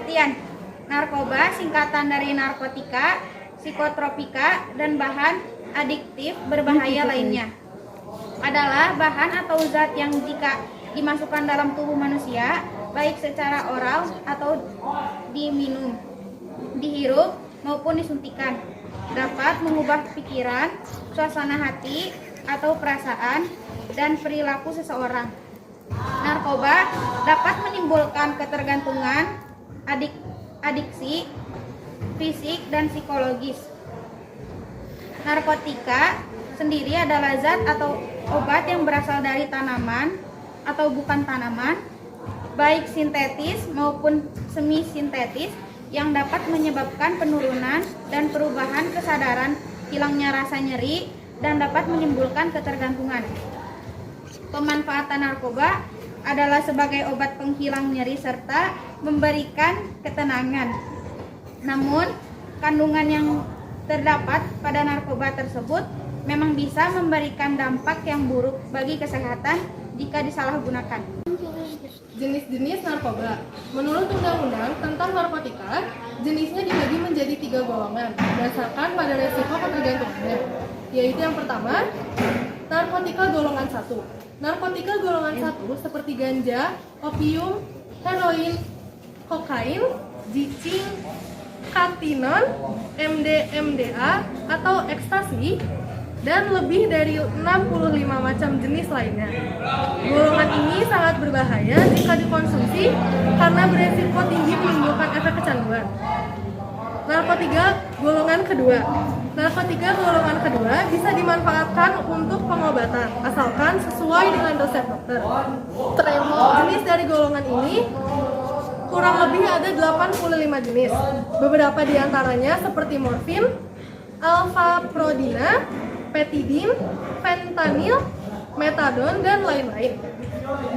Pengertian: narkoba singkatan dari narkotika, psikotropika, dan bahan adiktif berbahaya lainnya. Adalah bahan atau zat yang jika dimasukkan dalam tubuh manusia, baik secara oral atau diminum, dihirup maupun disuntikan, dapat mengubah pikiran, suasana hati, atau perasaan dan perilaku seseorang. Narkoba dapat menimbulkan ketergantungan, adiksi, fisik, dan psikologis. Narkotika sendiri adalah zat atau obat yang berasal dari tanaman atau bukan tanaman, baik sintetis maupun semi sintetis, yang dapat menyebabkan penurunan dan perubahan kesadaran, hilangnya rasa nyeri, dan dapat menimbulkan ketergantungan. Pemanfaatan narkoba adalah sebagai obat penghilang nyeri serta memberikan ketenangan. Namun, kandungan yang terdapat pada narkoba tersebut memang bisa memberikan dampak yang buruk bagi kesehatan jika disalahgunakan. Jenis-jenis narkoba. Menurut Undang-Undang tentang Narkotika, jenisnya dibagi menjadi 3 golongan berdasarkan pada resiko ketergantungannya, yaitu yang pertama, narkotika golongan 1. Narkotika golongan 1 seperti ganja, opium, heroin, kokain, jicing, katinon, MDMA atau ekstasi, dan lebih dari 65 macam jenis lainnya. Golongan ini sangat berbahaya jika dikonsumsi karena beresiko tinggi menimbulkan efek kecanduan. Narkotika golongan kedua. Narkotika golongan kedua bisa dimanfaatkan untuk pengobatan asalkan sesuai dengan resep dokter. Jenis dari golongan ini kurang lebih ada 85 jenis. Beberapa di antaranya seperti morfin, alfaprodina, petidin, fentanyl, metadon, dan lain-lain.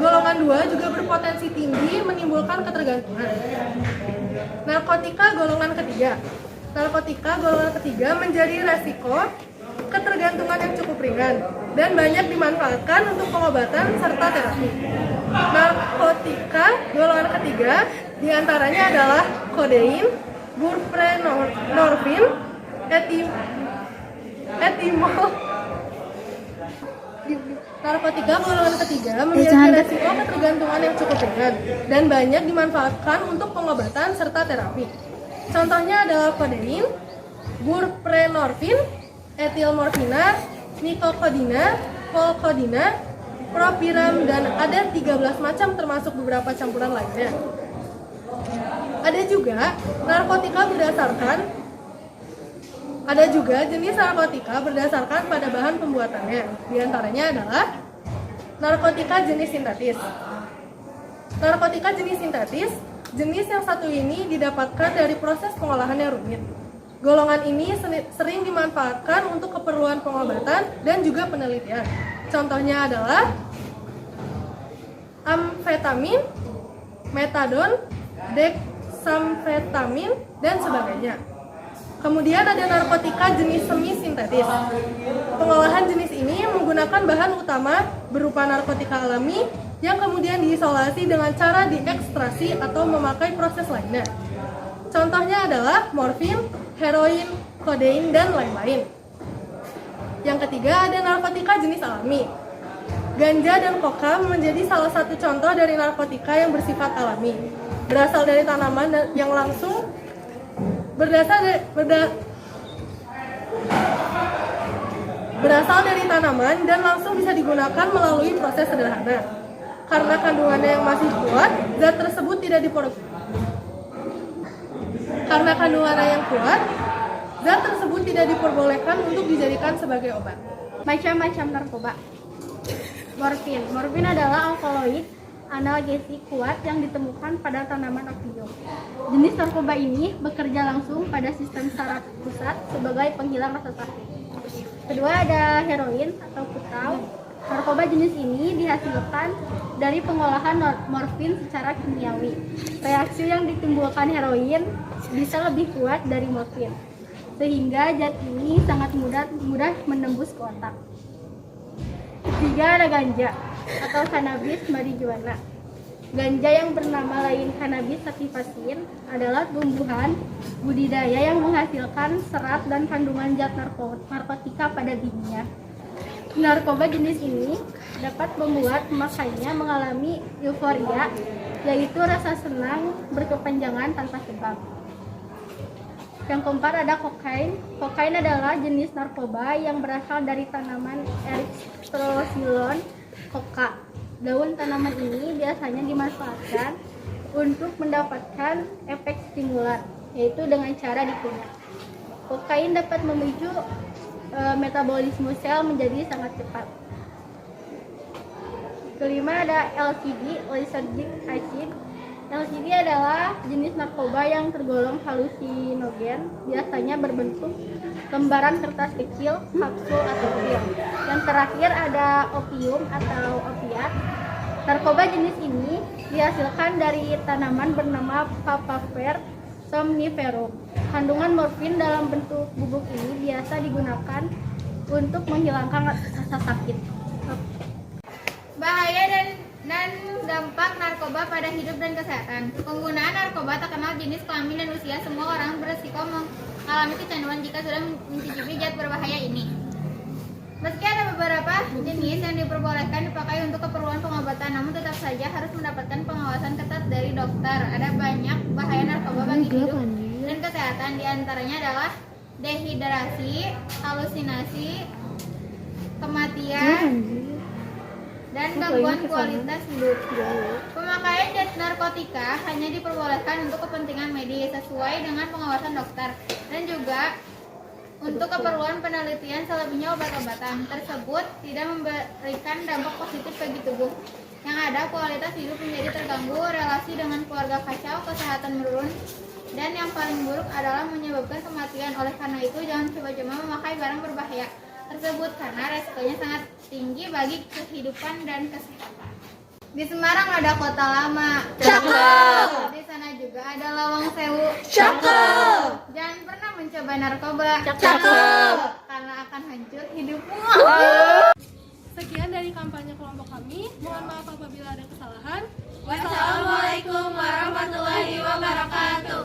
Golongan 2 juga berpotensi tinggi menimbulkan ketergantungan. Narkotika golongan ketiga. Narkotika golongan ketiga menjadi resiko ketergantungan yang cukup ringan dan banyak dimanfaatkan untuk pengobatan serta terapi. Narkotika golongan ketiga diantaranya adalah kodein, buprenorfin, etimol. Narkotika golongan ketiga memiliki resiko ketergantungan yang cukup ringan dan banyak dimanfaatkan untuk pengobatan serta terapi. Contohnya adalah kodein, buprenorfin, etilmorfina, nikokodina, polkodina, propiram, dan ada 13 macam termasuk beberapa campuran lainnya. Ada juga jenis narkotika berdasarkan pada bahan pembuatannya. Di antaranya adalah narkotika jenis sintetis. Narkotika jenis sintetis, jenis yang satu ini didapatkan dari proses pengolahan yang rumit. Golongan ini sering dimanfaatkan untuk keperluan pengobatan dan juga penelitian. Contohnya adalah amfetamin, metadon, dexamfetamin, dan sebagainya. Kemudian ada narkotika jenis semi-sintetis. Pengolahan jenis ini menggunakan bahan utama berupa narkotika alami yang kemudian diisolasi dengan cara diekstrasi atau memakai proses lainnya. Contohnya adalah morfin, heroin, kodein, dan lain-lain. Yang ketiga ada narkotika jenis alami. Ganja dan koka menjadi salah satu contoh dari narkotika yang bersifat alami. Berasal dari tanaman yang langsung berasal dari tanaman dan langsung bisa digunakan melalui proses sederhana. Karena kandungannya yang masih kuat, zat tersebut tidak diperbolehkan untuk dijadikan sebagai obat. Macam-macam narkoba. Morfin adalah alkaloid analgesik kuat yang ditemukan pada tanaman opium. Jenis narkoba ini bekerja langsung pada sistem saraf pusat sebagai penghilang rasa sakit. Kedua ada heroin atau putau. Narkoba jenis ini dihasilkan dari pengolahan morfin secara kimiawi. Reaksi yang ditimbulkan heroin bisa lebih kuat dari morfin, sehingga zat ini sangat mudah menembus ke otak. Ketiga ada ganja atau cannabis marijuana. Ganja yang bernama lain cannabis sativation adalah tumbuhan budidaya yang menghasilkan serat dan kandungan zat narkotika pada bijinya. Narkoba jenis ini dapat membuat pemakainya mengalami euforia, yaitu rasa senang berkepanjangan tanpa sebab. Yang keempat ada kokain. Kokain adalah jenis narkoba yang berasal dari tanaman Erythrocylon coca. Daun tanaman ini biasanya dimanfaatkan untuk mendapatkan efek stimulan, yaitu dengan cara dikunyah. Kokain dapat memicu metabolisme sel menjadi sangat cepat. Kelima ada LSD, lysergic acid. LSD adalah jenis narkoba yang tergolong halusinogen, biasanya berbentuk lembaran kertas kecil, kapsul atau pil. Yang terakhir ada opium atau opiat. Narkoba jenis ini dihasilkan dari tanaman bernama Papaver somniferum. Kandungan morfin dalam bentuk bubuk ini biasa digunakan untuk menghilangkan rasa sakit. Bahaya dan dampak narkoba pada hidup dan kesehatan. Penggunaan narkoba tak kenal jenis, kelamin, dan usia. Semua orang beresiko mengalami kecanduan jika sudah mencicipi zat berbahaya ini. Meski ada beberapa jenis yang diperbolehkan dipakai untuk keperluan pengobatan, namun tetap saja harus mendapatkan pengawasan ketat dari dokter. Ada banyak bahaya narkoba bagi hidup dan kesehatan, diantaranya adalah dehidrasi, halusinasi, kematian, dan gangguan kualitas hidup. Pemakaian zat narkotika hanya diperbolehkan untuk kepentingan medis sesuai dengan pengawasan dokter, dan juga untuk keperluan penelitian. Selebihnya obat-obatan tersebut tidak memberikan dampak positif bagi tubuh. Yang ada kualitas hidup menjadi terganggu, relasi dengan keluarga kacau, kesehatan menurun, dan yang paling buruk adalah menyebabkan kematian. Oleh karena itu, jangan coba-coba memakai barang berbahaya tersebut karena resikonya sangat tinggi bagi kehidupan dan kesehatan. Di Semarang ada Kota Lama. Cakep. Di sana juga ada Lawang Sewu. Cakep. Jangan pernah mencoba narkoba. Cakep. Karena akan hancur hidupmu. Sekian dari kampanye kelompok kami. Mohon maaf apabila ada kesalahan. Wassalamualaikum warahmatullahi wabarakatuh.